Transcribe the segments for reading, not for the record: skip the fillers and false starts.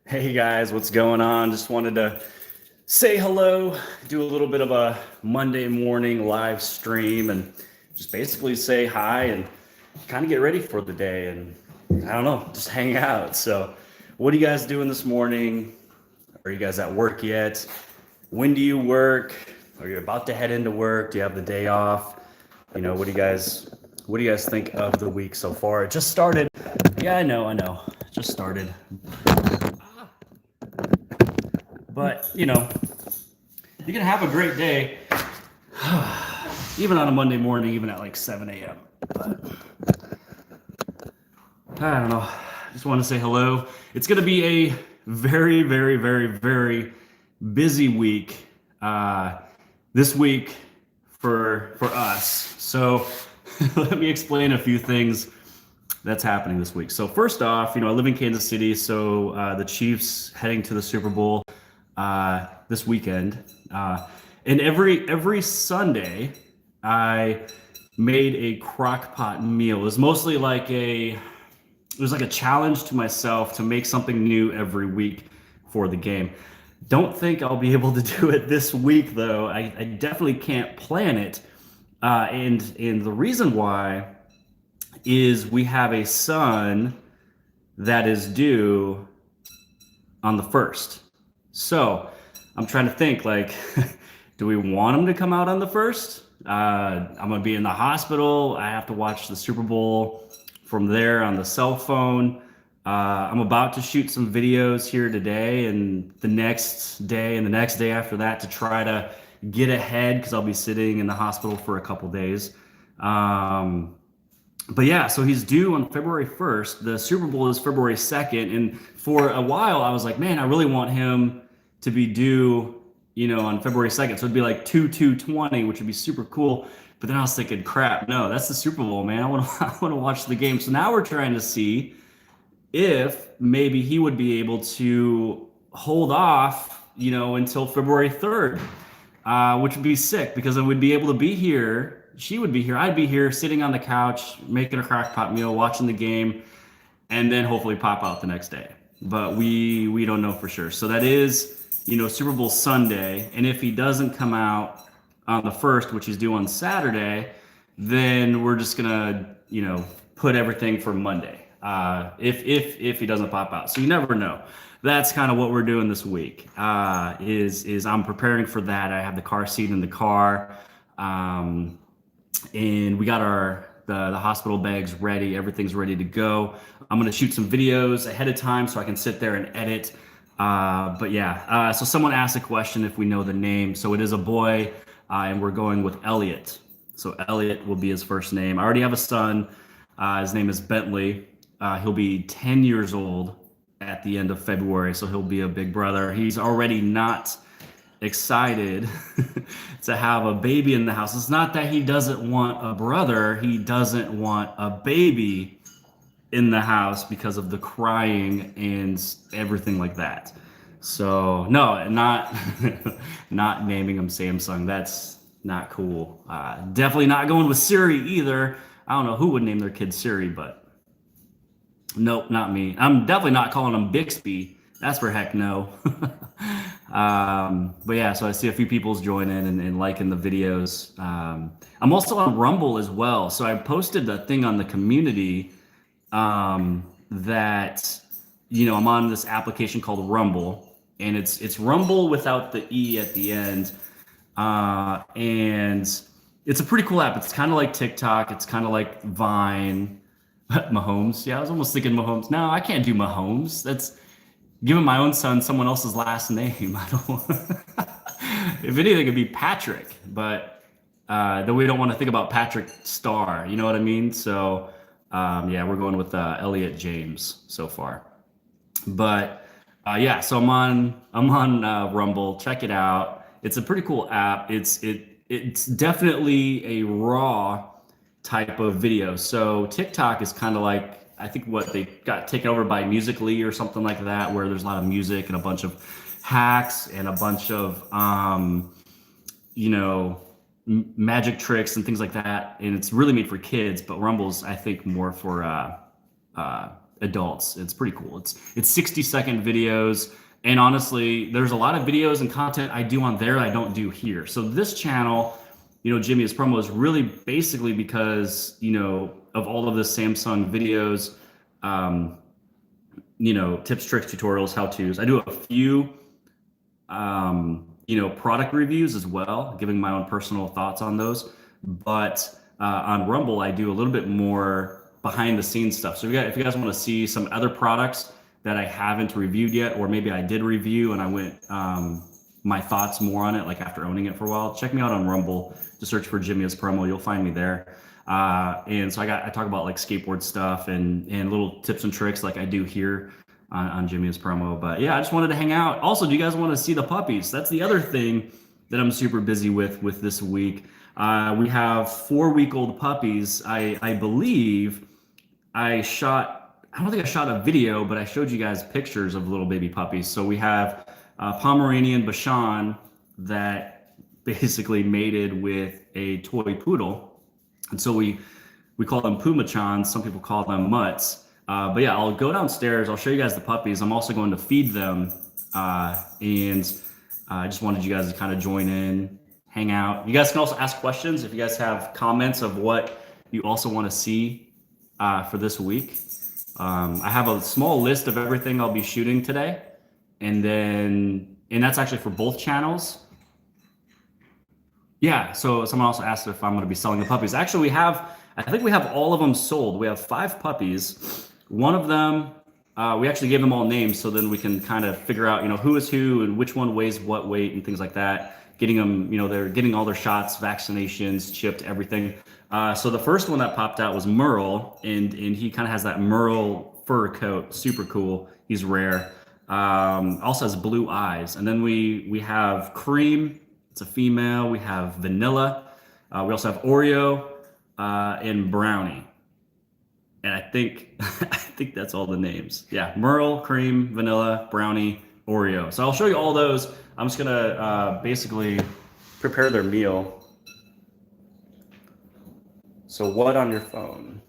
Hey guys, what's going on? Just wanted to say hello, do a little bit of a Monday morning live stream, and just basically say hi and kind of get ready for the day. And I don't know, just hang out. So, what are you guys doing this morning? Are you guys at work yet? When do you work? Are you about to head into work? Do you have the day off? What do you guys think of the week so far? It just started. Yeah, I know. It just started. But, you're gonna have a great day, even on a Monday morning, even at like 7 a.m. But I don't know. I just want to say hello. It's gonna be a very, very, very, very busy week this week for us. So let me explain a few things that's happening this week. So first off, I live in Kansas City, so the Chiefs heading to the Super Bowl this weekend, and every Sunday I made a crock pot meal. It was like a challenge to myself to make something new every week for the game. Don't think I'll be able to do it this week though. I definitely can't plan it, and the reason why is we have a son that is due on the first. So I'm trying to think like, do we want him to come out on the first? I'm gonna be in the hospital. I have to watch the Super Bowl from there on the cell phone. I'm about to shoot some videos here today and the next day and the next day after that to try to get ahead because I'll be sitting in the hospital for a couple days. But yeah, so he's due on February 1st. The Super Bowl is February 2nd. And for a while, I was like, man, I really want him to be due, on February 2nd. So it'd be like 2/2/20, which would be super cool. But then I was thinking, crap, no, that's the Super Bowl, man. I want to, I want to watch the game. So now we're trying to see if maybe he would be able to hold off, until February 3rd, which would be sick because I would be able to be here. She would be here. I'd be here sitting on the couch, making a crock pot meal, watching the game, and then hopefully pop out the next day. But we don't know for sure. So that is, Super Bowl Sunday. And if he doesn't come out on the first, which he's due on Saturday, then we're just gonna, put everything for Monday. If he doesn't pop out. So you never know. That's kind of what we're doing this week. Is I'm preparing for that. I have the car seat in the car. And we got the hospital bags ready. Everything's ready to go. I'm gonna shoot some videos ahead of time so I can sit there and edit. But yeah, so someone asked a question if we know the name. So it is a boy, and we're going with Elliot. So Elliot will be his first name. I already have a son. His name is Bentley. He'll be 10 years old at the end of February, so he'll be a big brother. He's already not excited to have a baby in the house. It's not that he doesn't want a brother, he doesn't want a baby in the house because of the crying and everything like that. So no, not not naming him Samsung. That's not cool. Definitely not going with Siri either. I don't know who would name their kid Siri, but nope, not me. I'm definitely not calling him Bixby. That's for heck no. But yeah, so I see a few people's joining and liking the videos. I'm also on Rumble as well. So I posted a thing on the community that, I'm on this application called Rumble, and it's Rumble without the E at the end. And it's a pretty cool app. It's kind of like TikTok. It's kind of like Vine. Mahomes. Yeah, I was almost thinking Mahomes. No, I can't do Mahomes. That's giving my own son someone else's last name. I don't. If anything, it'd be Patrick, but then we don't want to think about Patrick Starr. You know what I mean? So yeah, we're going with Elliot James so far. But yeah, so I'm on Rumble. Check it out. It's a pretty cool app. It's definitely a raw type of video. So TikTok is kind of like, I think what they got taken over by Musical.ly or something like that, where there's a lot of music and a bunch of hacks and a bunch of magic tricks and things like that. And it's really made for kids, but Rumble's, I think, more for adults. It's pretty cool. It's 60-second videos. And honestly, there's a lot of videos and content I do on there I don't do here. So this channel, Jimmy is Promo, is really basically because, of all of the Samsung videos, tips, tricks, tutorials, how-tos. I do a few, product reviews as well, giving my own personal thoughts on those. But on Rumble, I do a little bit more behind the scenes stuff. So if you guys want to see some other products that I haven't reviewed yet, or maybe I did review and I went my thoughts more on it, like after owning it for a while, check me out on Rumble. Just search for Jimmy as Promo. You'll find me there. And so I talk about like skateboard stuff and little tips and tricks like I do here on Jimmy as Promo. But yeah, I just wanted to hang out. Also, do you guys want to see the puppies? That's the other thing that I'm super busy with this week. We have 4-week-old puppies. I believe I don't think I shot a video, but I showed you guys pictures of little baby puppies. So we have Pomeranian Bashan that basically mated with a toy poodle. And so we call them Pumachans. Some people call them mutts. But yeah, I'll go downstairs. I'll show you guys the puppies. I'm also going to feed them. And I just wanted you guys to kind of join in, hang out. You guys can also ask questions if you guys have comments of what you also want to see for this week. I have a small list of everything I'll be shooting today. And that's actually for both channels. Yeah, so someone also asked if I'm going to be selling the puppies. Actually, I think we have all of them sold. We have 5 puppies. One of them, we actually gave them all names, so then we can kind of figure out, who is who and which one weighs what weight and things like that. Getting them, they're getting all their shots, vaccinations, chipped, everything. So the first one that popped out was Merle, and he kind of has that Merle fur coat, super cool. He's rare. Also has blue eyes. And then we have Cream. It's a female. We have Vanilla. We also have Oreo and Brownie. And I think that's all the names. Yeah, Merle, Cream, Vanilla, Brownie, Oreo. So I'll show you all those. I'm just gonna basically prepare their meal. So what on your phone?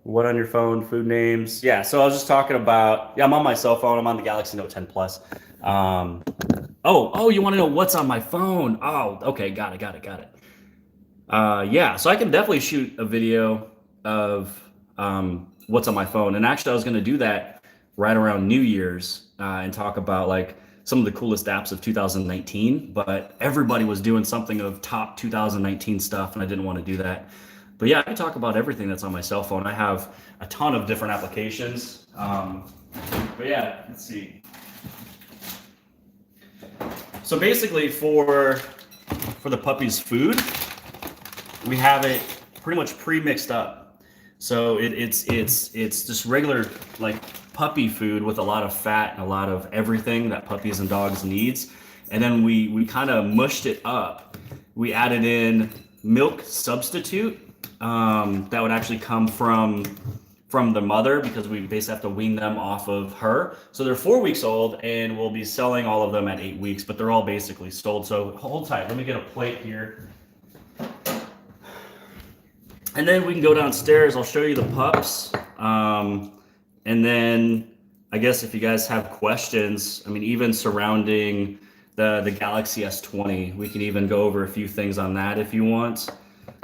What on your phone? Food names. Yeah, so I was just talking about, I'm on my cell phone. I'm on the Galaxy Note 10 Plus. Oh, you want to know what's on my phone? Oh, okay, got it. Yeah, so I can definitely shoot a video of what's on my phone. And actually, I was going to do that right around New Year's and talk about like some of the coolest apps of 2019. But everybody was doing something of top 2019 stuff, and I didn't want to do that. But yeah, I can talk about everything that's on my cell phone. I have a ton of different applications. But yeah, let's see. So basically for the puppies' food, we have it pretty much pre-mixed up. So it's just regular like puppy food with a lot of fat and a lot of everything that puppies and dogs needs. And then we kind of mushed it up. We added in milk substitute that would actually come from the mother, because we basically have to wean them off of her. So they're 4 weeks old, and we'll be selling all of them at 8 weeks, but they're all basically sold. So hold tight. Let me get a plate here. And then we can go downstairs. I'll show you the pups. And then I guess if you guys have questions, I mean, even surrounding the Galaxy S20, we can even go over a few things on that if you want.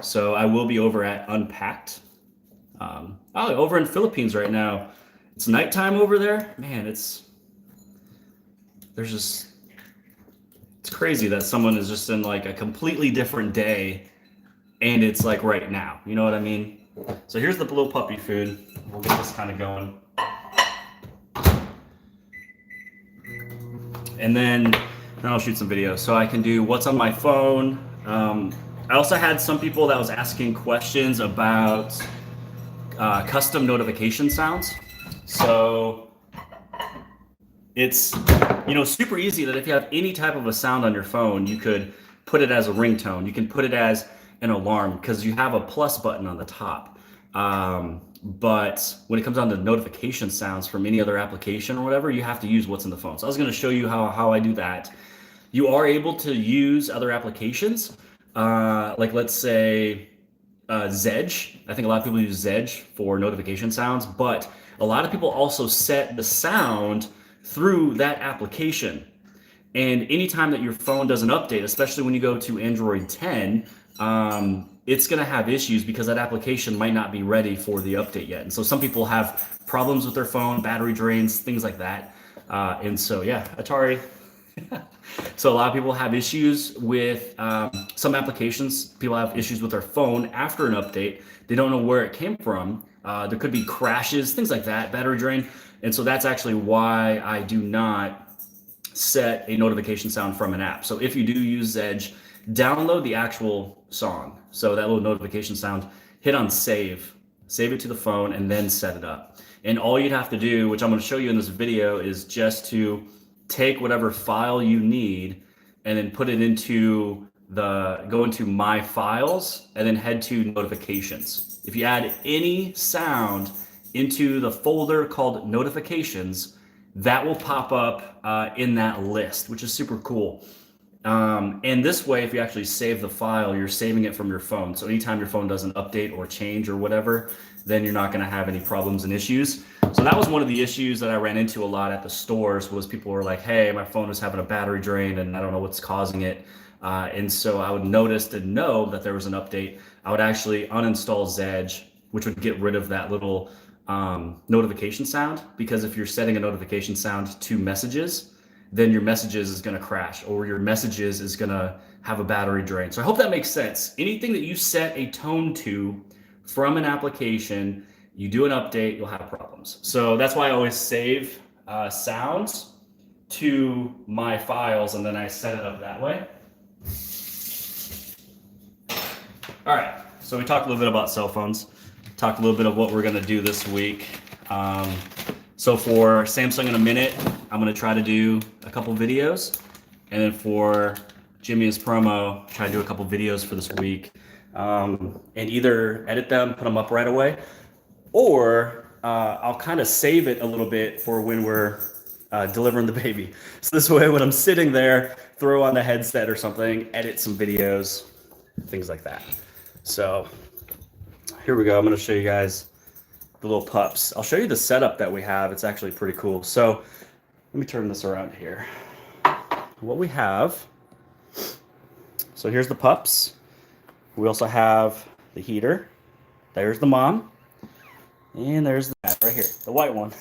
So I will be over at Unpacked. Over in Philippines right now. It's nighttime over there. Man, it's crazy that someone is just in like a completely different day, and it's like right now. You know what I mean? So here's the little puppy food. We'll get this kind of going. And then I'll shoot some videos. So I can do what's on my phone. I also had some people that was asking questions about custom notification sounds. So it's, super easy that if you have any type of a sound on your phone, you could put it as a ringtone. You can put it as an alarm because you have a plus button on the top. But when it comes down to notification sounds from any other application or whatever, you have to use what's in the phone. So I was going to show you how I do that. You are able to use other applications. Like let's say Zedge. I think a lot of people use Zedge for notification sounds, but a lot of people also set the sound through that application. And anytime that your phone does an update, especially when you go to Android 10, it's going to have issues because that application might not be ready for the update yet. And so some people have problems with their phone, battery drains, things like that. And so, yeah, Atari. So a lot of people have issues with some applications. People have issues with their phone after an update. They don't know where it came from. There could be crashes, things like that, battery drain. And so that's actually why I do not set a notification sound from an app. So if you do use Zedge, download the actual song. So that little notification sound, hit on save it to the phone, and then set it up. And all you'd have to do, which I'm going to show you in this video, is just to take whatever file you need and then put it into go into My Files and then head to Notifications. If you add any sound into the folder called Notifications, that will pop up in that list, which is super cool. And this way, if you actually save the file, you're saving it from your phone. So anytime your phone does an update or change or whatever, then you're not going to have any problems and issues. So that was one of the issues that I ran into a lot at the stores, was people were like, hey, my phone is having a battery drain and I don't know what's causing it. And so I would notice to know that there was an update. I would actually uninstall Zedge, which would get rid of that little notification sound, because if you're setting a notification sound to messages, then your messages is going to crash, or your messages is going to have a battery drain. So I hope that makes sense. Anything that you set a tone to from an application, you do an update, you'll have problems. So that's why I always save sounds to My Files, and then I set it up that way. All right, so we talked a little bit about cell phones. Talked a little bit of what we're going to do this week. So for Samsung in a minute, I'm going to try to do a couple videos. And then for Jimmy's promo, try to do a couple videos for this week. And either edit them, put them up right away, or I'll kind of save it a little bit for when we're delivering the baby. So this way, when I'm sitting there, throw on the headset or something, edit some videos, things like that. So here we go. I'm going to show you guys the little pups. I'll show you the setup that we have. It's actually pretty cool. So let me turn this around here. What we have, so here's the pups. We also have the heater. There's the mom. And there's that right here, the white one.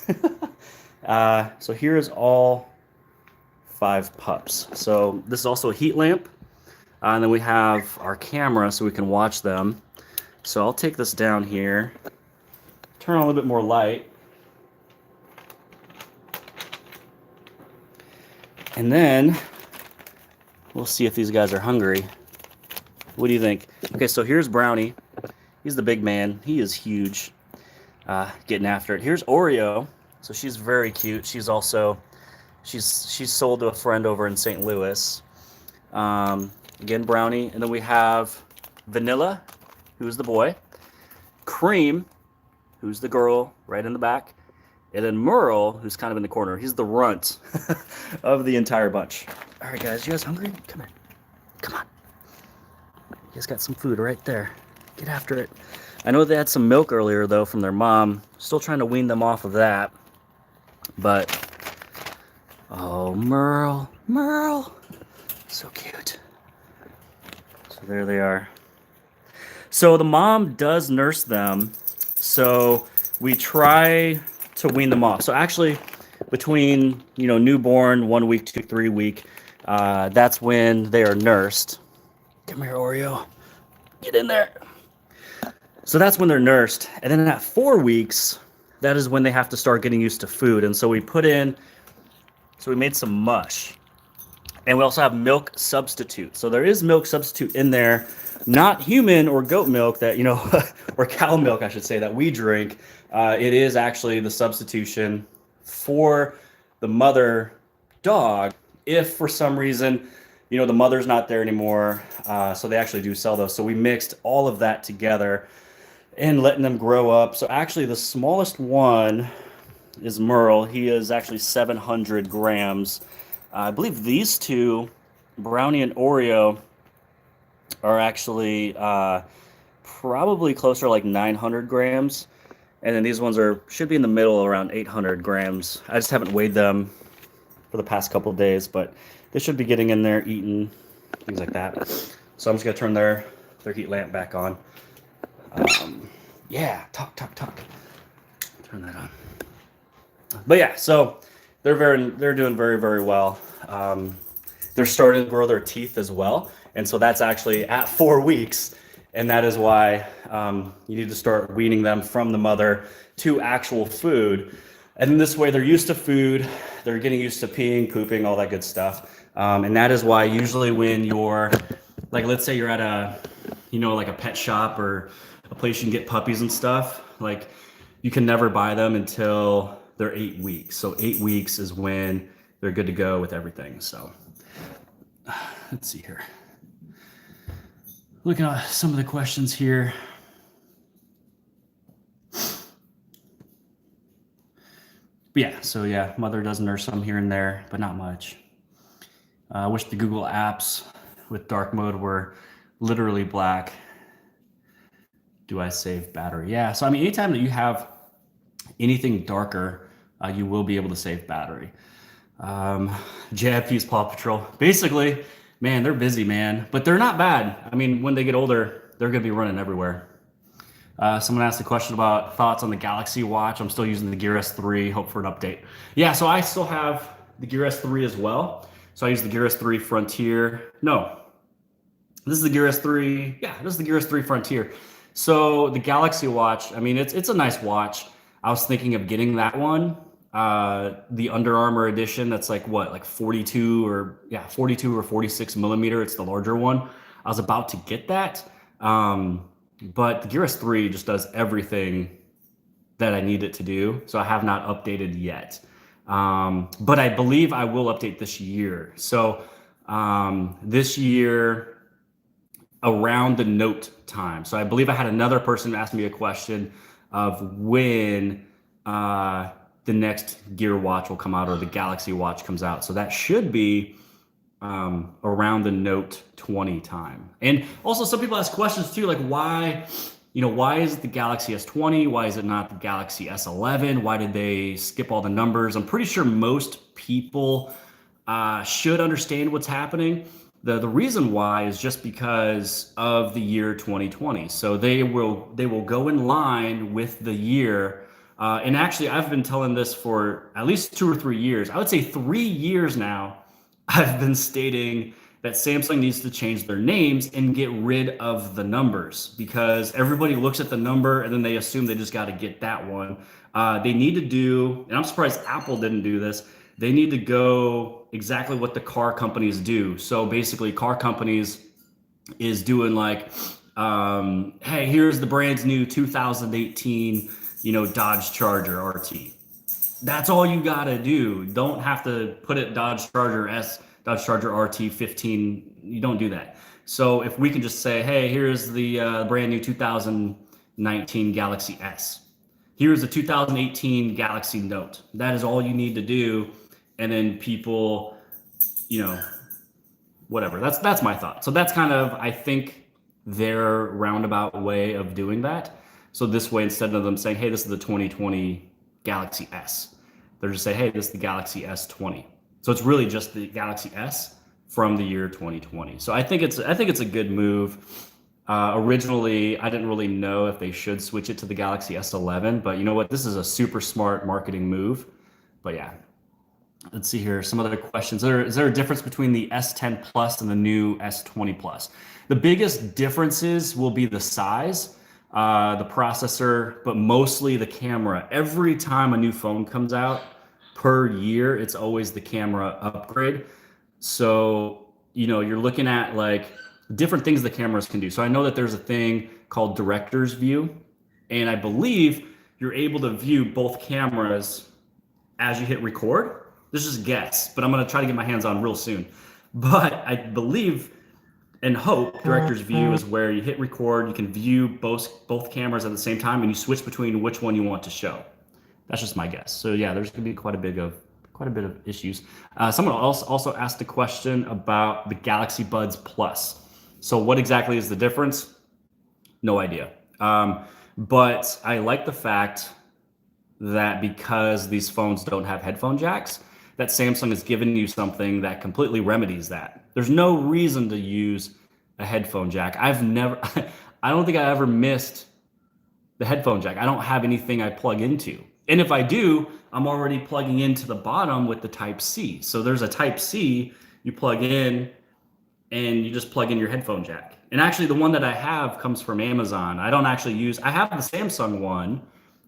So here's all 5 pups. So this is also a heat lamp. And then we have our camera so we can watch them. So I'll take this down here, turn on a little bit more light. And then we'll see if these guys are hungry. What do you think? Okay, so here's Brownie. He's the big man. He is huge. Getting after it. Here's Oreo. So she's very cute. She's also, she's sold to a friend over in St. Louis. Again, Brownie. And then we have Vanilla, who's the boy. Cream, who's the girl right in the back. And then Merle, who's kind of in the corner. He's the runt of the entire bunch. All right, guys. You guys hungry? Come here. Come on. You guys got some food right there. Get after it. I know they had some milk earlier, though, from their mom. Still trying to wean them off of that. But, oh, Merle. Merle. So cute. So there they are. So the mom does nurse them. So we try to wean them off. So actually, between, newborn, 1 week to 3 week, that's when they are nursed. Come here, Oreo. Get in there. So that's when they're nursed. And then at 4 weeks, that is when they have to start getting used to food. And so we made some mush. And we also have milk substitute. So there is milk substitute in there, not human or goat milk that, or cow milk, I should say, that we drink. It is actually the substitution for the mother dog if for some reason, the mother's not there anymore. So they actually do sell those. So we mixed all of that together and letting them grow up. So actually the smallest one is Merle. He is actually 700 grams. I believe these two, Brownie and Oreo, are actually probably closer to like 900 grams. And then these ones should be in the middle around 800 grams. I just haven't weighed them for the past couple of days, but they should be getting in there, eating, things like that. So I'm just gonna turn their heat lamp back on. Yeah, talk. Turn that on. But yeah, so they're doing very, very well. They're starting to grow their teeth as well, and so that's actually at 4 weeks, and that is why you need to start weaning them from the mother to actual food. And this way they're used to food, they're getting used to peeing, pooping, all that good stuff. And that is why usually when you're, like, let's say you're at a, like a pet shop or a place you can get puppies and stuff, like you can never buy them until they're 8 weeks. So 8 weeks is when they're good to go with everything. So let's see here. Looking at some of the questions here. But yeah, so yeah, mother does nurse some here and there, but not much. I wish the Google apps with dark mode were literally black. Do I save battery? Yeah, so I mean, anytime that you have anything darker, you will be able to save battery. JFP's Paw Patrol. Basically, man, they're busy, man, but they're not bad. I mean, when they get older, they're gonna be running everywhere. Someone asked a question about thoughts on the Galaxy Watch. I'm still using the Gear S3, hope for an update. Yeah, so I still have the Gear S3 as well. So I use the Gear S3 Frontier. No, this is the Gear S3. Yeah, this is the Gear S3 Frontier. So the Galaxy Watch, I mean, it's a nice watch. I was thinking of getting that one, the Under Armour edition. That's like what, like 42 or 46 millimeter. It's the larger one. I was about to get that. But the Gear S3 just does everything that I need it to do. So I have not updated yet. But I believe I will update this year. So this year around the Note time. So I believe I had another person ask me a question of when the next Gear Watch will come out or the Galaxy Watch comes out. So that should be around the Note 20 time. And also some people ask questions too, like why is it the Galaxy S20? Why is it not the Galaxy S11? Why did they skip all the numbers? I'm pretty sure most people should understand what's happening. The reason why is just because of the year 2020. So they will go in line with the year. And actually, I've been telling this for at least 2 or 3 years. I would say 3 years now. I've been stating that Samsung needs to change their names and get rid of the numbers because everybody looks at the number and then they assume they just got to get that one. They need to do, and I'm surprised Apple didn't do this, they need to go exactly what the car companies do. So basically car companies is doing like, hey, here's the brand's new 2018, Dodge Charger RT. That's all you gotta do. Don't have to put it Dodge Charger S, Dodge Charger RT 15. You don't do that. So if we can just say, hey, here's the brand new 2019 Galaxy S. Here's the 2018 Galaxy Note. That is all you need to do. And then people, whatever. That's my thought. So that's kind of, I think, their roundabout way of doing that. So this way, instead of them saying, hey, this is the 2020 Galaxy S, they're just saying, hey, this is the Galaxy S20. So it's really just the Galaxy S from the year 2020. So I think it's a good move. Originally, I didn't really know if they should switch it to the Galaxy S11, but you know what? This is a super smart marketing move. But yeah, let's see here. Some other questions. Is there a difference between the S10 Plus and the new S20 Plus? The biggest differences will be the size, the processor, but mostly the camera. Every time a new phone comes out per year, it's always the camera upgrade. So, you're looking at like different things the cameras can do. So I know that there's a thing called director's view, and I believe you're able to view both cameras as you hit record. This is a guess, but I'm going to try to get my hands on real soon. But I believe and hope director's view is where you hit record, you can view both cameras at the same time, and you switch between which one you want to show. That's just my guess. So yeah, there's going to be quite a bit of issues. Someone else also asked a question about the Galaxy Buds Plus. So what exactly is the difference? No idea. But I like the fact that because these phones don't have headphone jacks, that Samsung has given you something that completely remedies that. There's no reason to use a headphone jack. I've never, I don't think I ever missed the headphone jack. I don't have anything I plug into. And if I do, I'm already plugging into the bottom with the Type C. So there's a Type C you plug in and you just plug in your headphone jack. And actually, the one that I have comes from Amazon. I don't actually use, I have the Samsung one,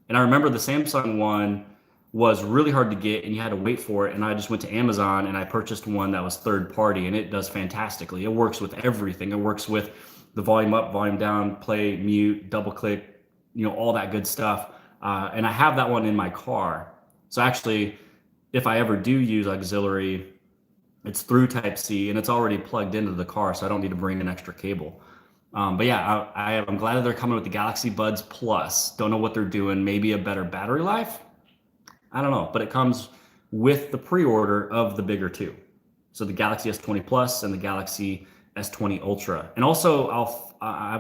and I remember the Samsung one was really hard to get and you had to wait for it. And I just went to Amazon and I purchased one that was third party, and it does fantastically. It works with everything. It works with the volume up, volume down, play, mute, double click, all that good stuff. And I have that one in my car. So actually, if I ever do use auxiliary, it's through Type C and it's already plugged into the car, so I don't need to bring an extra cable. But yeah, I'm glad that they're coming with the Galaxy Buds Plus. Don't know what they're doing. Maybe a better battery life. I don't know, but it comes with the pre-order of the bigger two. So the Galaxy S20 Plus and the Galaxy S20 Ultra. And also, I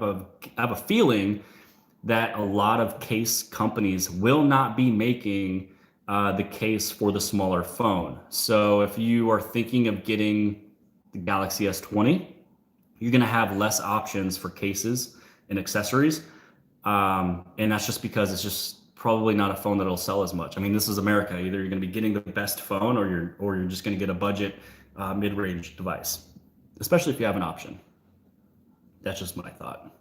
have a feeling that a lot of case companies will not be making the case for the smaller phone. So if you are thinking of getting the Galaxy S20, you're going to have less options for cases and accessories. And that's just because it's just probably not a phone that'll sell as much. I mean, this is America. Either you're going to be getting the best phone or you're just going to get a budget mid-range device, especially if you have an option. That's just my thought.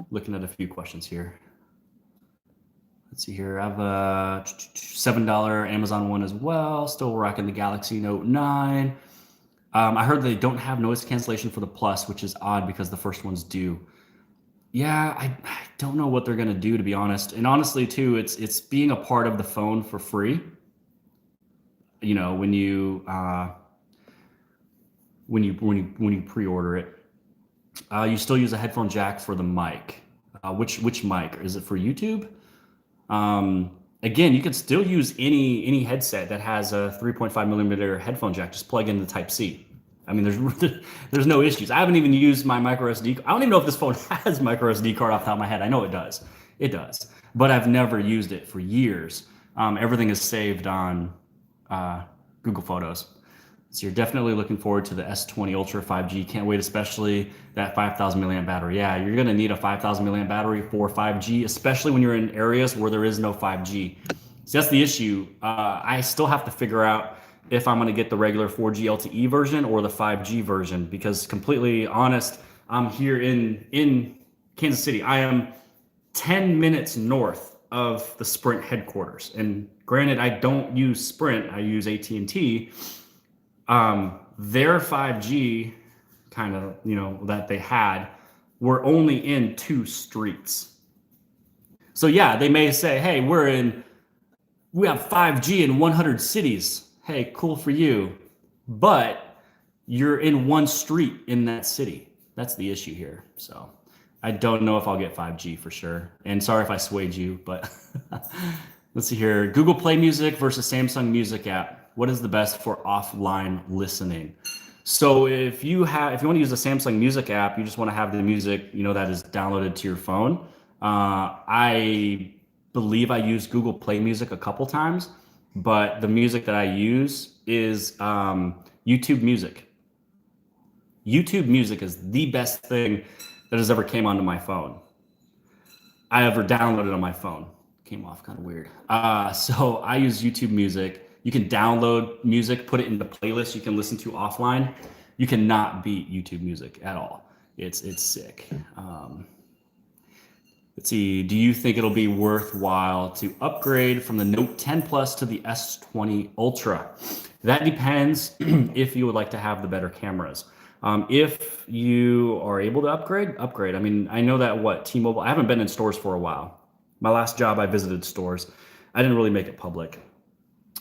Looking at a few questions here. Let's see here. I have a $7 Amazon one as well. Still rocking the Galaxy Note 9. I heard they don't have noise cancellation for the Plus, which is odd because the first ones do. Yeah, I don't know what they're gonna do, to be honest. And honestly, too, it's being a part of the phone for free. When you pre-order it, you still use a headphone jack for the mic. Which mic? Is it for YouTube? Again, you can still use any headset that has a 3.5 millimeter headphone jack. Just plug in the Type C. I mean, there's no issues. I haven't even used my micro SD. I don't even know if this phone has micro SD card off the top of my head. I know it does. It does, but I've never used it for years. Everything is saved on Google Photos. So you're definitely looking forward to the S20 Ultra 5G. Can't wait, especially that 5,000 milliamp battery. Yeah, you're gonna need a 5,000 milliamp battery for 5G, especially when you're in areas where there is no 5G. So that's the issue. I still have to figure out if I'm gonna get the regular 4G LTE version or the 5G version, because completely honest, I'm here in Kansas City. I am 10 minutes north of the Sprint headquarters. And granted, I don't use Sprint, I use AT&T. Their 5G kind of, that they had were only in 2 streets. So yeah, they may say, hey, we have 5G in 100 cities. Hey, cool for you. But you're in 1 street in that city. That's the issue here. So I don't know if I'll get 5G for sure. And sorry if I swayed you, but let's see here. Google Play Music versus Samsung Music app. What is the best for offline listening? So if you want to use the Samsung Music app, you just want to have the music, that is downloaded to your phone. I believe I used Google Play Music a couple times, but the music that I use is YouTube Music. YouTube Music is the best thing that has ever came onto my phone. I ever downloaded on my phone. Came off kind of weird. So I use YouTube Music. You can download music, put it in the playlist you can listen to offline. You cannot beat YouTube Music at all. It's sick. Let's see. Do you think it'll be worthwhile to upgrade from the Note 10 Plus to the S20 Ultra? That depends if you would like to have the better cameras. If you are able to upgrade. I mean, I know that T-Mobile, I haven't been in stores for a while. My last job, I visited stores. I didn't really make it public.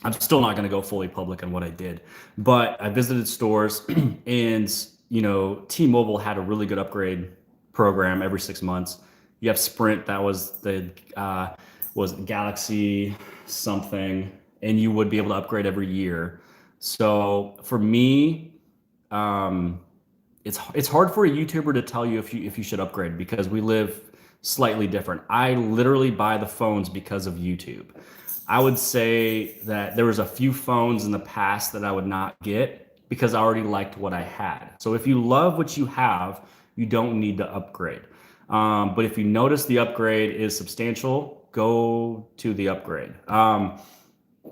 I'm still not going to go fully public on what I did, but I visited stores and, T-Mobile had a really good upgrade program every 6 months. You have Sprint, that was was Galaxy something, and you would be able to upgrade every year. So for me, it's hard for a YouTuber to tell you if you should upgrade because we live slightly different. I literally buy the phones because of YouTube. I would say that there was a few phones in the past that I would not get because I already liked what I had. So if you love what you have, you don't need to upgrade. But if you notice the upgrade is substantial, go to the upgrade.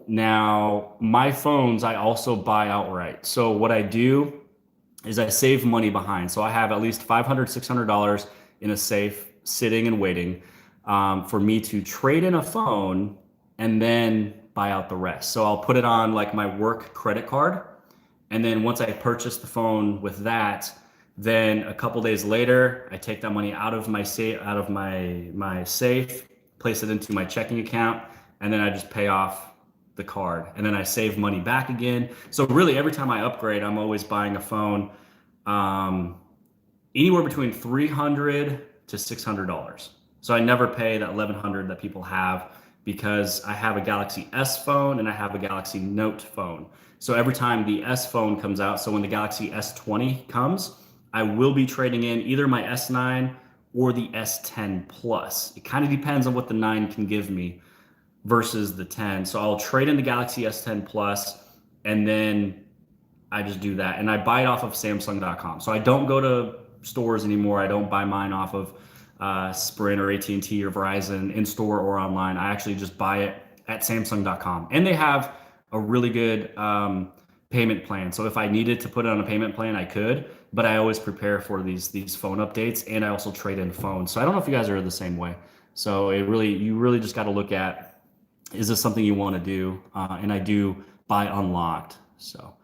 Now, my phones, I also buy outright. So what I do is I save money behind. So I have at least $500, $600 in a safe sitting and waiting for me to trade in a phone and then buy out the rest. So I'll put it on like my work credit card. And then once I purchase the phone with that, then a couple days later, I take that money out of my safe, place it into my checking account, and then I just pay off the card. And then I save money back again. So really every time I upgrade, I'm always buying a phone anywhere between $300 to $600. So I never pay that $1,100 that people have because I have a Galaxy S phone and I have a Galaxy Note phone. So every time the S phone comes out, so when the Galaxy S20 comes, I will be trading in either my S9 or the S10 Plus. It kind of depends on what the 9 can give me versus the 10. So I'll trade in the Galaxy S10 Plus and then I just do that. And I buy it off of Samsung.com. So I don't go to stores anymore. I don't buy mine off of Sprint or AT&T or Verizon in store or online. I actually just buy it at Samsung.com. And they have a really good payment plan. So if I needed to put it on a payment plan, I could, but I always prepare for these phone updates, and I also trade in phones. So I don't know if you guys are the same way. So you really just got to look at, is this something you want to do? And I do buy unlocked. So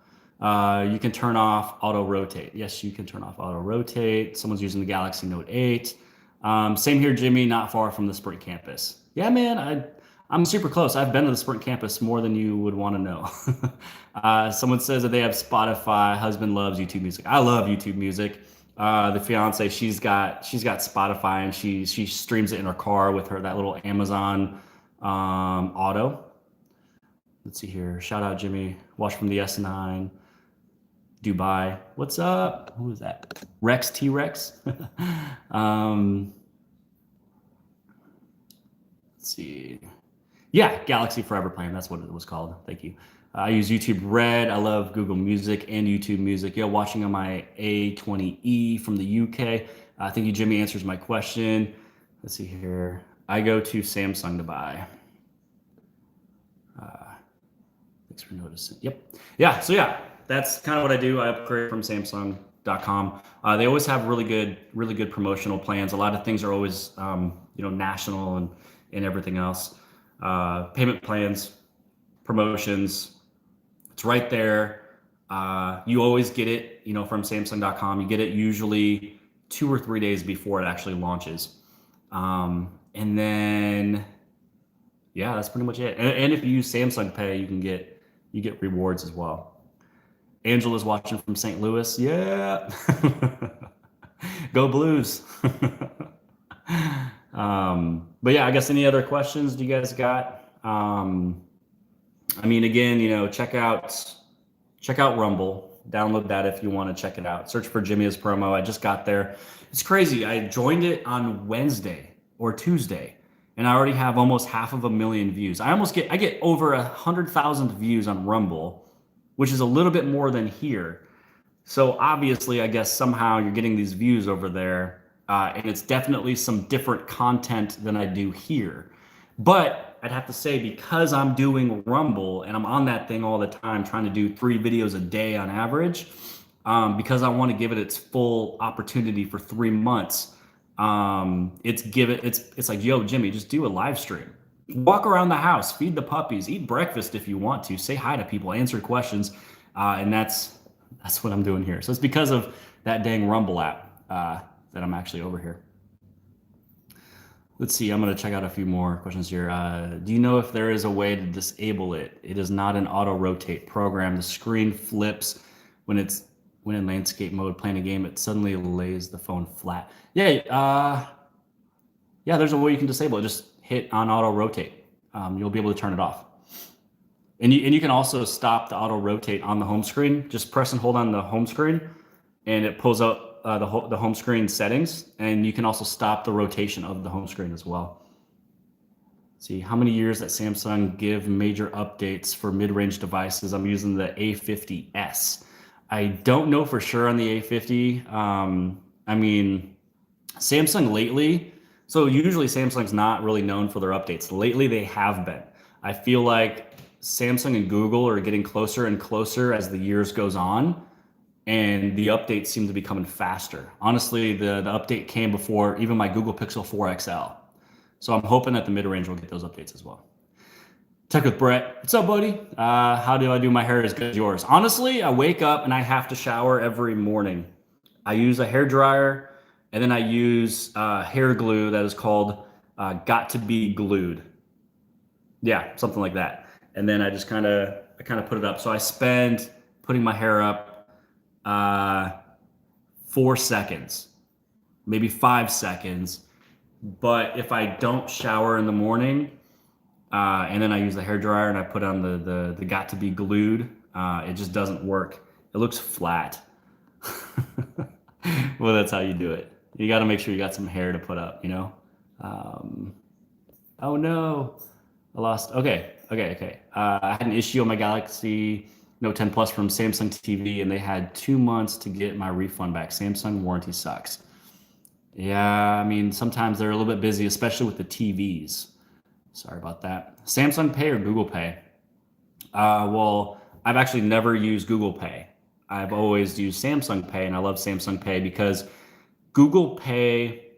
you can turn off auto rotate. Yes, you can turn off auto rotate. Someone's using the Galaxy Note 8. Same here, Jimmy, not far from the Sprint campus. Yeah, man, I'm super close. I've been to the Sprint campus more than you would want to know. Someone says that they have Spotify. Husband loves YouTube music. I love YouTube music. The fiance, she's got Spotify and she streams it in her car with that little Amazon Auto. Let's see here. Shout out Jimmy. Watch from the S9. Dubai. What's up? Who is that? Rex T-Rex. Let's see. Yeah, Galaxy Forever Plan. That's what it was called. Thank you. I use YouTube Red. I love Google Music and YouTube Music. Yeah, watching on my A20e from the UK. Thank you, Jimmy. Answers my question. Let's see here. I go to Samsung to buy. Thanks for noticing. Yep. Yeah. So yeah, that's kind of what I do. I upgrade from Samsung.com. They always have really good promotional plans. A lot of things are always national and everything else. Payment plans, promotions. It's right there. You always get it, from Samsung.com. You get it usually 2 or 3 days before it actually launches. And then, yeah, that's pretty much it. And if you use Samsung Pay, you get rewards as well. Angela's watching from St. Louis. Yeah. Go Blues. But yeah, I guess any other questions do you guys got? Again, check out Rumble. Download that if you want to check it out. Search for Jimmy as promo. I just got there. It's crazy. I joined it on Wednesday or Tuesday, and I already have almost 500,000 views. I get over 100,000 views on Rumble, which is a little bit more than here. So obviously, I guess somehow you're getting these views over there, and it's definitely some different content than I do here. But I'd have to say, because I'm doing Rumble and I'm on that thing all the time, trying to do 3 videos a day on average, because I want to give it its full opportunity for 3 months. It's like, yo, Jimmy, just do a live stream. Walk around the house, feed the puppies, eat breakfast if you want to, say hi to people, answer questions, and that's what I'm doing here. So it's because of that dang Rumble app that I'm actually over here. Let's see, I'm going to check out a few more questions here. Do you know if there is a way to disable it? It is not an auto rotate program. The screen flips when in landscape mode playing a game. It suddenly lays the phone flat. Yeah, there's a way you can disable it. Just hit on auto rotate. You'll be able to turn it off. And you can also stop the auto rotate on the home screen. Just press and hold on the home screen, and it pulls out the home screen settings, and you can also stop the rotation of the home screen as well. See how many years that Samsung give major updates for mid-range devices. I'm using the A50s. I don't know for sure on the A50. I mean, Samsung lately, so usually Samsung's not really known for their updates. Lately they have been. I feel like Samsung and Google are getting closer and closer as the years goes on, and the updates seem to be coming faster. Honestly, the update came before even my Google Pixel 4 XL. So I'm hoping that the mid-range will get those updates as well. Tech with Brett. What's up, buddy? How do I do my hair as good as yours? Honestly, I wake up and I have to shower every morning. I use a hair dryer, and then I use hair glue that is called Got to Be Glued. Yeah, something like that. And then I just kind of put it up. So I spend putting my hair up 4 seconds, maybe 5 seconds. But if I don't shower in the morning, and then I use the hair dryer and I put on the Got to Be Glued, it just doesn't work. It looks flat. Well, that's how you do it. You got to make sure you got some hair to put up, you know? Oh no, I lost. Okay. I had an issue on my Galaxy Note 10 Plus from Samsung TV, and they had 2 months to get my refund back. Samsung warranty sucks. Yeah, I mean, sometimes they're a little bit busy, especially with the TVs. Sorry about that. Samsung Pay or Google Pay? Well, I've actually never used Google Pay. I've always used Samsung Pay, and I love Samsung Pay because Google Pay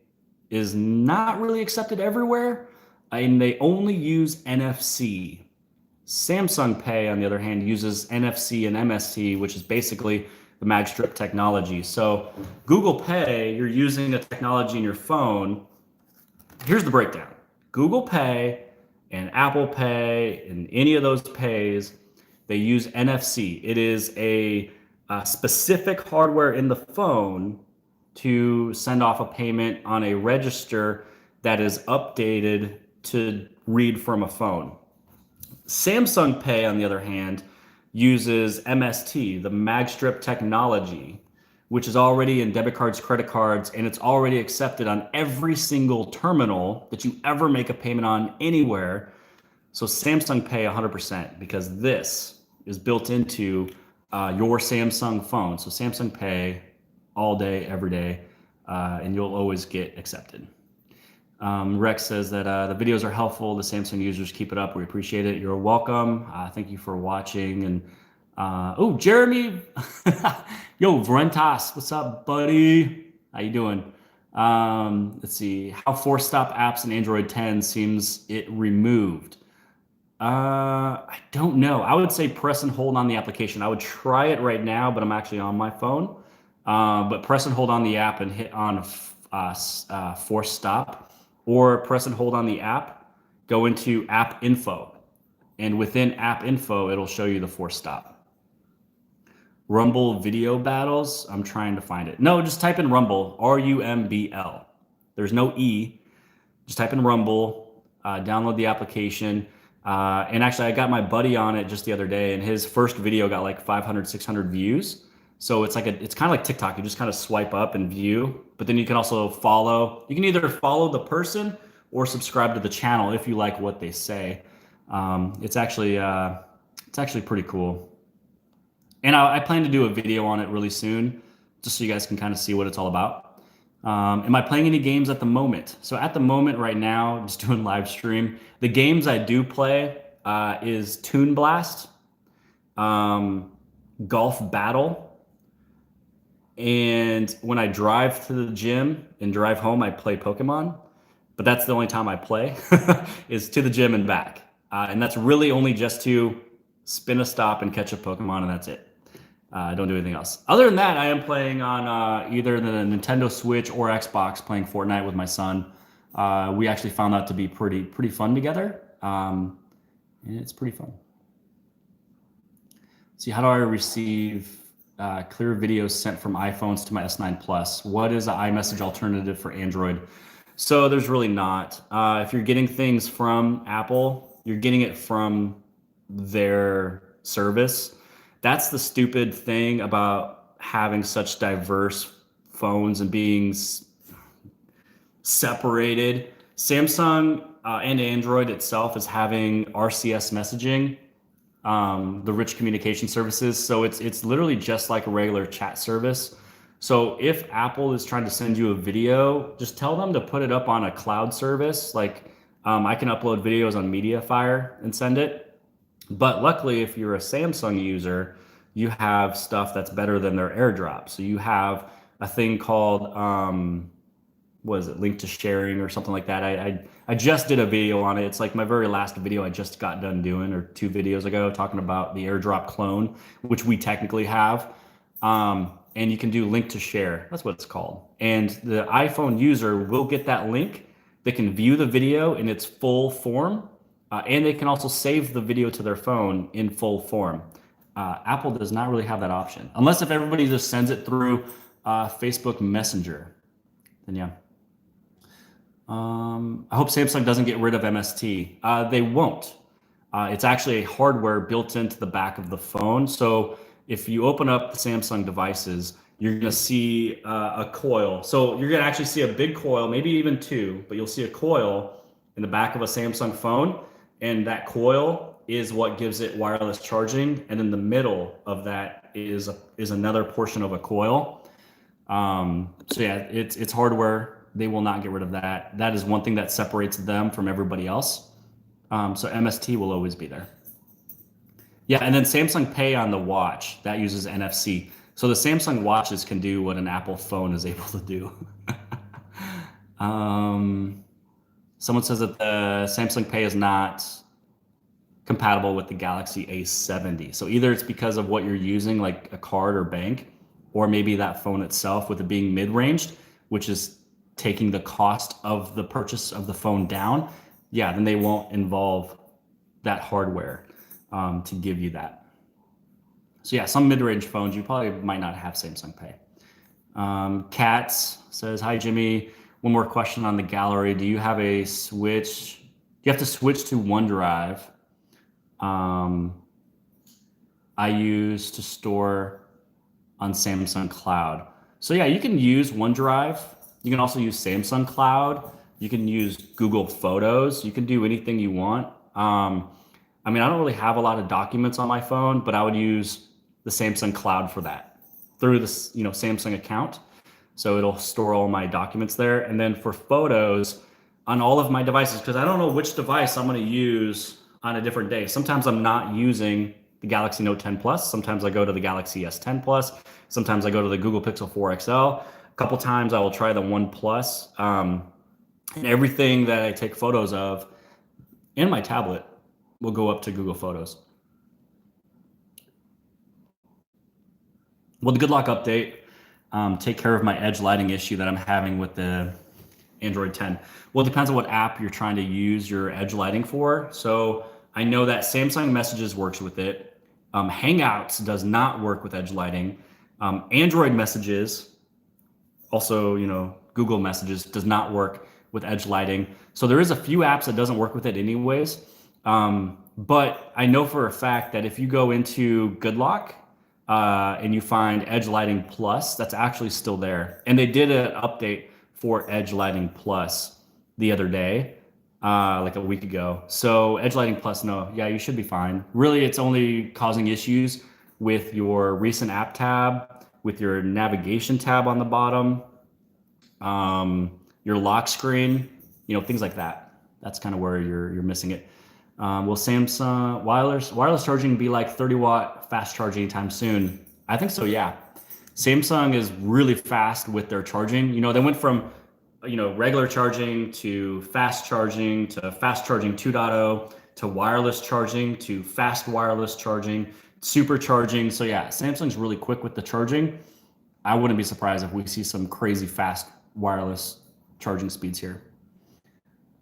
is not really accepted everywhere, and they only use NFC. Samsung Pay, on the other hand, uses NFC and MST, which is basically the mag strip technology. So Google Pay, you're using a technology in your phone. Here's the breakdown. Google Pay and Apple Pay and any of those pays, they use NFC. It is a specific hardware in the phone to send off a payment on a register that is updated to read from a phone. Samsung Pay, on the other hand, uses MST, the mag strip technology, which is already in debit cards, credit cards, and it's already accepted on every single terminal that you ever make a payment on anywhere. So Samsung Pay 100%, because this is built into your Samsung phone. So Samsung Pay all day, every day, and you'll always get accepted. Rex says that the videos are helpful. The Samsung users, keep it up. We appreciate it. You're welcome. Thank you for watching. And oh, Jeremy, yo, Vrentas, what's up, buddy? How you doing? Let's see. How force stop apps in Android 10 seems it removed. I don't know. I would say press and hold on the application. I would try it right now, but I'm actually on my phone. But press and hold on the app and hit on force stop. Or press and hold on the app, go into app info, and within app info, it'll show you the force stop. Rumble video battles, I'm trying to find it. No, just type in Rumble, R-U-M-B-L. There's no E, just type in Rumble, download the application. And actually, I got my buddy on it just the other day, and his first video got like 500, 600 views. So it's kind of like TikTok. You just kind of swipe up and view, but then you can also follow. You can either follow the person or subscribe to the channel if you like what they say. It's actually pretty cool. And I plan to do a video on it really soon, just so you guys can kind of see what it's all about. Am I playing any games at the moment? So at the moment right now, I'm just doing live stream. The games I do play is Toon Blast, Golf Battle, and when I drive to the gym and drive home, I play Pokemon. But that's the only time I play is to the gym and back. And that's really only just to spin a stop and catch a Pokemon, and that's it. I don't do anything else. Other than that, I am playing on either the Nintendo Switch or Xbox, playing Fortnite with my son. We actually found that to be pretty fun together. And it's pretty fun. See, how do I receive clear videos sent from iPhones to my S9 Plus? What is an iMessage alternative for Android? So there's really not. If you're getting things from Apple, you're getting it from their service. That's the stupid thing about having such diverse phones and being separated. Samsung and Android itself is having RCS messaging, the rich communication services. So it's literally just like a regular chat service. So if Apple is trying to send you a video, just tell them to put it up on a cloud service. Like I can upload videos on Mediafire and send it. But luckily, if you're a Samsung user, you have stuff that's better than their AirDrop. So you have a thing called what is it, link to sharing or something like that. I just did a video on it. It's like my very last video I just got done doing, or 2 videos ago, talking about the AirDrop clone, which we technically have. And you can do link to share. That's what it's called. And the iPhone user will get that link. They can view the video in its full form, and they can also save the video to their phone in full form. Apple does not really have that option, unless if everybody just sends it through Facebook Messenger. Then yeah. I hope Samsung doesn't get rid of MST. They won't. It's actually a hardware built into the back of the phone. So if you open up the Samsung devices, you're going to see a coil. So you're going to actually see a big coil, maybe even 2, but you'll see a coil in the back of a Samsung phone. And that coil is what gives it wireless charging. And in the middle of that is another portion of a coil. So yeah, it's hardware. They will not get rid of that. That is one thing that separates them from everybody else. So MST will always be there. Yeah, and then Samsung Pay on the watch, that uses NFC. So the Samsung watches can do what an Apple phone is able to do. Someone says that the Samsung Pay is not compatible with the Galaxy A70. So either it's because of what you're using, like a card or bank, or maybe that phone itself, with it being mid-ranged, which is taking the cost of the purchase of the phone down. Yeah, then they won't involve that hardware to give you that. So yeah, some mid-range phones, you probably might not have Samsung Pay. Katz says, hi, Jimmy. One more question on the gallery. Do you have a switch? Do you have to switch to OneDrive? I use to store on Samsung Cloud. So yeah, you can use OneDrive. You can also use Samsung Cloud. You can use Google Photos. You can do anything you want. I mean, I don't really have a lot of documents on my phone, but I would use the Samsung Cloud for that through this, Samsung account. So it'll store all my documents there. And then for photos on all of my devices, because I don't know which device I'm going to use on a different day. Sometimes I'm not using the Galaxy Note 10 Plus. Sometimes I go to the Galaxy S10 Plus. Sometimes I go to the Google Pixel 4 XL. A couple times I will try the One Plus. And everything that I take photos of in my tablet will go up to Google Photos. Well, the good luck update. Take care of my edge lighting issue that I'm having with the Android 10. Well, it depends on what app you're trying to use your edge lighting for. So I know that Samsung Messages works with it. Hangouts does not work with edge lighting. Android Messages, also, Google Messages does not work with edge lighting. So there is a few apps that doesn't work with it anyways. But I know for a fact that if you go into Good Lock and you find Edge Lighting Plus, that's actually still there. And they did an update for Edge Lighting Plus the other day, like a week ago. So Edge Lighting Plus, no, yeah, you should be fine. Really, it's only causing issues with your recent app tab, with your navigation tab on the bottom, your lock screen, things like that. That's kind of where you're missing it. Will Samsung wireless charging be like 30-watt fast charging anytime soon? I think so, yeah. Samsung is really fast with their charging. They went from regular charging to fast charging 2.0 to wireless charging to fast wireless charging, supercharging. So yeah, Samsung's really quick with the charging. I wouldn't be surprised if we see some crazy fast wireless charging speeds here.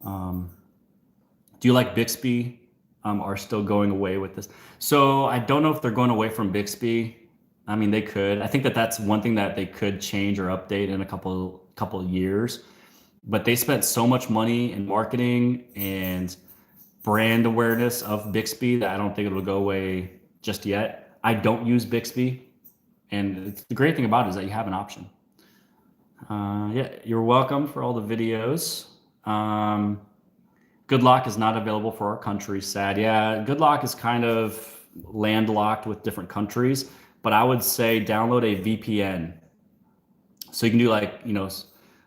Do you like Bixby? Are still going away with this? So I don't know if they're going away from Bixby. I mean, they could. I think that's one thing that they could change or update in a couple of years. But they spent so much money in marketing and brand awareness of Bixby that I don't think it'll go away just yet. I don't use Bixby, And the great thing about it is that you have an option. Yeah, you're welcome for all the videos. Good Lock is not available for our country, sad. Yeah, Good Lock is kind of landlocked with different countries, but I would say download a VPN. So you can do like,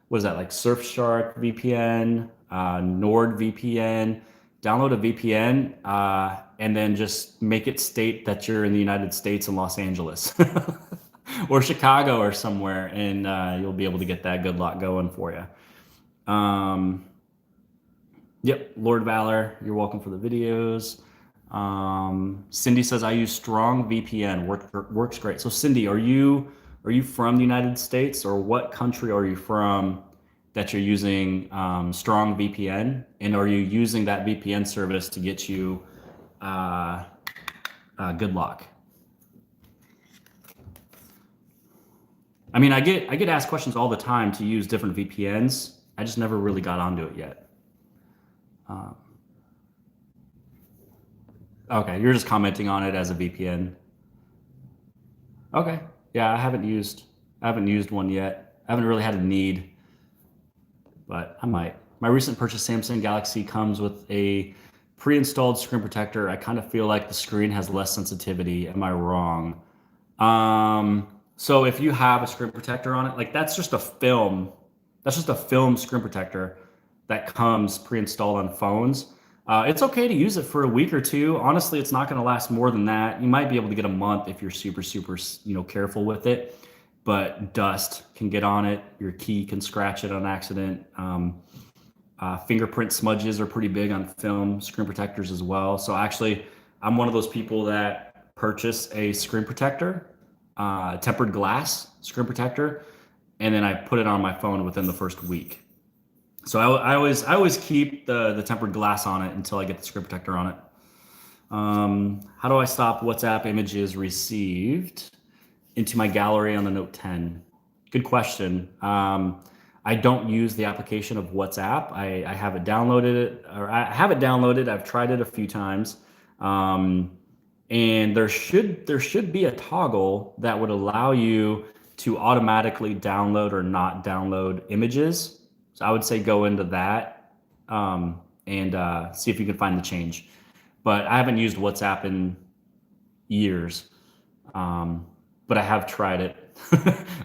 what is that, like Surfshark VPN, NordVPN. Download a VPN and then just make it state that you're in the United States in Los Angeles or Chicago or somewhere, and you'll be able to get that Good Lock going for you. Yep, Lord Valor, you're welcome for the videos. Cindy says I use Strong VPN. Works great. So Cindy, are you from the United States, or what country are you from that you're using Strong VPN? And are you using that VPN service to get you Good Lock? I mean, I get asked questions all the time to use different VPNs. I just never really got onto it yet. Okay, you're just commenting on it as a VPN. Okay, yeah, I haven't used one yet. I haven't really had a need, but I might. My recent purchase Samsung Galaxy comes with a pre-installed screen protector. I kind of feel like the screen has less sensitivity. Am I wrong? So if you have a screen protector on it, like that's just a film screen protector that comes pre-installed on phones. It's okay to use it for a week or two. Honestly, it's not going to last more than that. You might be able to get a month if you're super, careful with it, but dust can get on it. Your key can scratch it on accident. Fingerprint smudges are pretty big on film screen protectors as well. So actually, I'm one of those people that purchase a screen protector, tempered glass screen protector, and then I put it on my phone within the first week. So I always keep the tempered glass on it until I get the screen protector on it. How do I stop WhatsApp images received into my gallery on the Note 10? Good question. I don't use the application of WhatsApp. I have it downloaded, I've tried it a few times. And there should be a toggle that would allow you to automatically download or not download images. So I would say go into that and see if you can find the change. But I haven't used WhatsApp in years, but I have tried it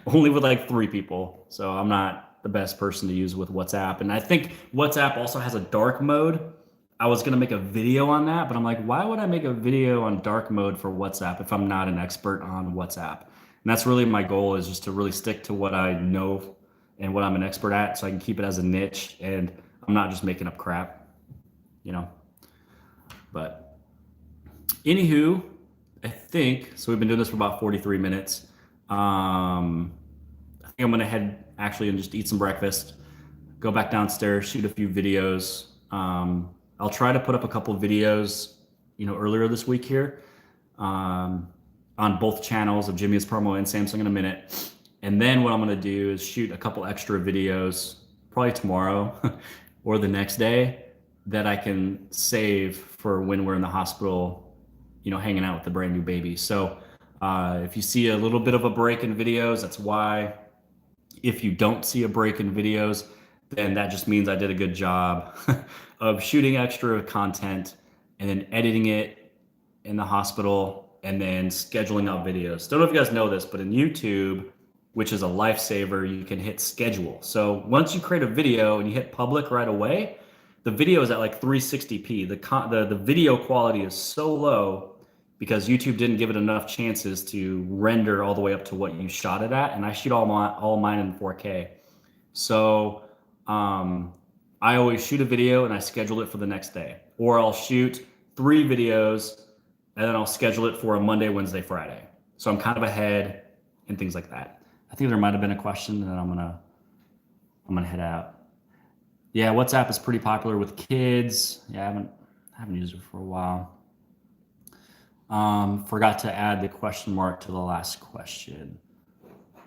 only with like 3 people. So I'm not the best person to use with WhatsApp. And I think WhatsApp also has a dark mode. I was going to make a video on that, but I'm like, why would I make a video on dark mode for WhatsApp if I'm not an expert on WhatsApp? And that's really my goal, is just to really stick to what I know and what I'm an expert at, so I can keep it as a niche and I'm not just making up crap, But anywho, I think, so we've been doing this for about 43 minutes. I think I'm gonna head actually and just eat some breakfast, go back downstairs, shoot a few videos. I'll try to put up a couple of videos, earlier this week here, on both channels of Jimmy is Promo and Samsung in a minute. And then what I'm going to do is shoot a couple extra videos, probably tomorrow or the next day, that I can save for when we're in the hospital, hanging out with the brand new baby. So if you see a little bit of a break in videos, that's why. If you don't see a break in videos, then that just means I did a good job of shooting extra content and then editing it in the hospital and then scheduling out videos. Don't know if you guys know this, but in YouTube, which is a lifesaver, you can hit schedule. So once you create a video and you hit public right away, the video is at like 360p. The video quality is so low because YouTube didn't give it enough chances to render all the way up to what you shot it at. And I shoot all mine in 4K. So I always shoot a video and I schedule it for the next day. Or I'll shoot 3 videos and then I'll schedule it for a Monday, Wednesday, Friday. So I'm kind of ahead and things like that. I think there might have been a question, and then I'm gonna head out. Yeah, WhatsApp is pretty popular with kids. Yeah, I haven't used it for a while. Forgot to add the question mark to the last question.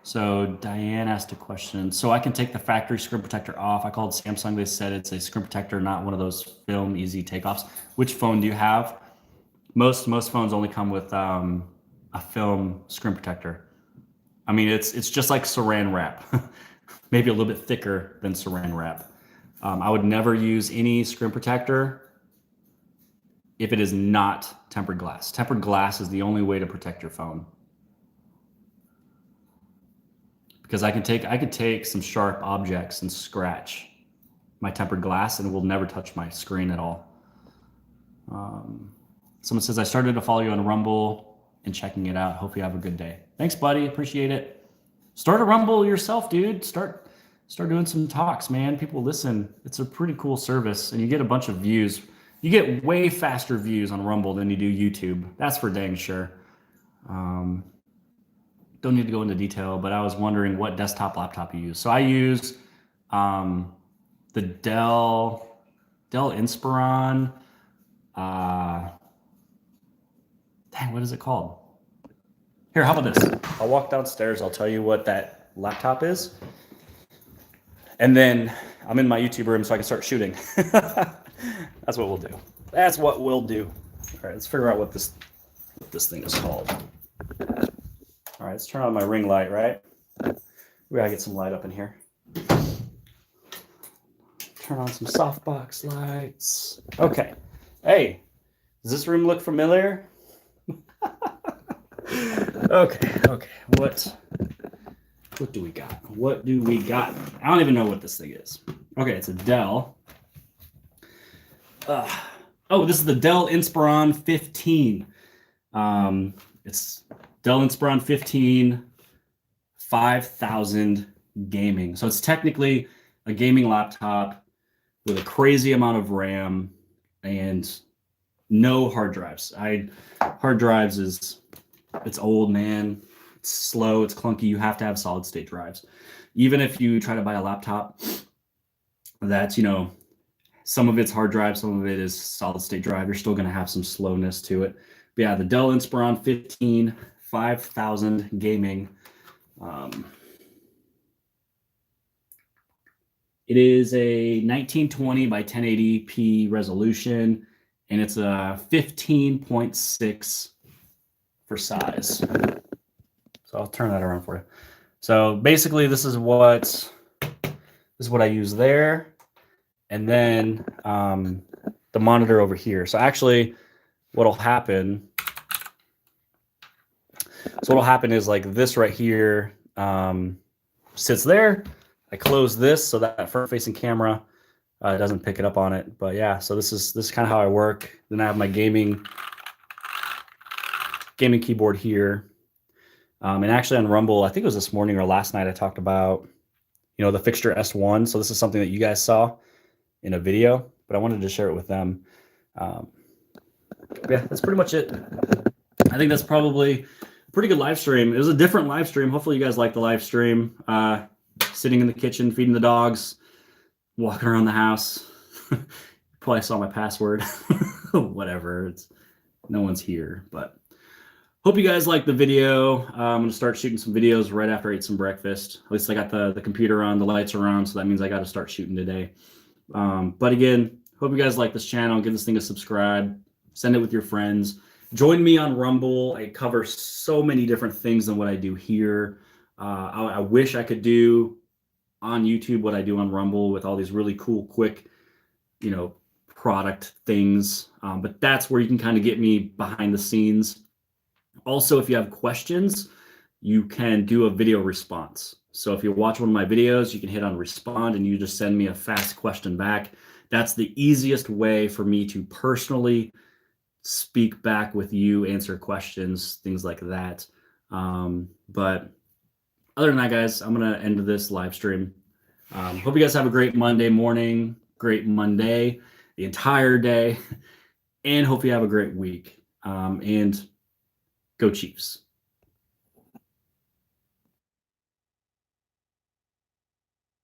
So Diane asked a question. So I can take the factory screen protector off. I called Samsung. They said it's a screen protector, not one of those film easy takeoffs. Which phone do you have? Most phones only come with a film screen protector. I mean, it's just like saran wrap, maybe a little bit thicker than saran wrap. I would never use any screen protector if it is not tempered glass. Tempered glass is the only way to protect your phone. Because I could take some sharp objects and scratch my tempered glass and it will never touch my screen at all. Someone says, I started to follow you on Rumble and checking it out. Hope you have a good day. Thanks, buddy. Appreciate it. Start a Rumble yourself, dude. Start doing some talks, man. People listen. It's a pretty cool service, and you get a bunch of views. You get way faster views on Rumble than you do YouTube. That's for dang sure. Don't need to go into detail, but I was wondering what desktop laptop you use. So I use the Dell Inspiron. Dang, what is it called? Here, how about this? I'll walk downstairs. I'll tell you what that laptop is. And then I'm in my YouTube room so I can start shooting. That's what we'll do. That's what we'll do. All right, let's figure out what this thing is called. All right, let's turn on my ring light, right? We gotta get some light up in here. Turn on some softbox lights. Okay. Hey, does this room look familiar? Okay. What do we got? What do we got? I don't even know what this thing is. Okay, it's a Dell. Oh, this is the Dell Inspiron 15. It's Dell Inspiron 15 5000 gaming. So it's technically a gaming laptop with a crazy amount of RAM and no hard drives. Hard drives it's old, man. It's slow, it's clunky. You have to have solid state drives. Even if you try to buy a laptop that's, some of it's hard drive, some of it is solid state drive, you're still going to have some slowness to it. But yeah, the Dell Inspiron 15 5000 gaming. It is a 1920 by 1080p resolution, and it's a 15.6 for size. So I'll turn that around for you. So basically, this is what I use there, and then the monitor over here. So actually, what'll happen is like this right here sits there. I close this so that front-facing camera doesn't pick it up on it. But yeah, so this is kind of how I work. Then I have my gaming keyboard here. And actually on Rumble, I think it was this morning or last night, I talked about, the Fixture S1. So this is something that you guys saw in a video, but I wanted to share it with them. Yeah, that's pretty much it. I think that's probably a pretty good live stream. It was a different live stream. Hopefully you guys like the live stream. Sitting in the kitchen, feeding the dogs, walking around the house. Probably saw my password. Whatever. No one's here, but hope you guys like the video. I'm going to start shooting some videos right after I eat some breakfast. At least I got the computer on, the lights are on, so that means I got to start shooting today. But again, hope you guys like this channel. Give this thing a subscribe. Send it with your friends. Join me on Rumble. I cover so many different things than what I do here. I wish I could do on YouTube what I do on Rumble with all these really cool, quick, product things. But that's where you can kind of get me behind the scenes. Also, if you have questions, you can do a video response. So if you watch one of my videos, you can hit on respond and you just send me a fast question back. That's the easiest way for me to personally speak back with you, answer questions, things like that. But other than that, guys, I'm going to end this live stream. Hope you guys have a great Monday morning, great Monday, the entire day, and hope you have a great week. And go Chiefs.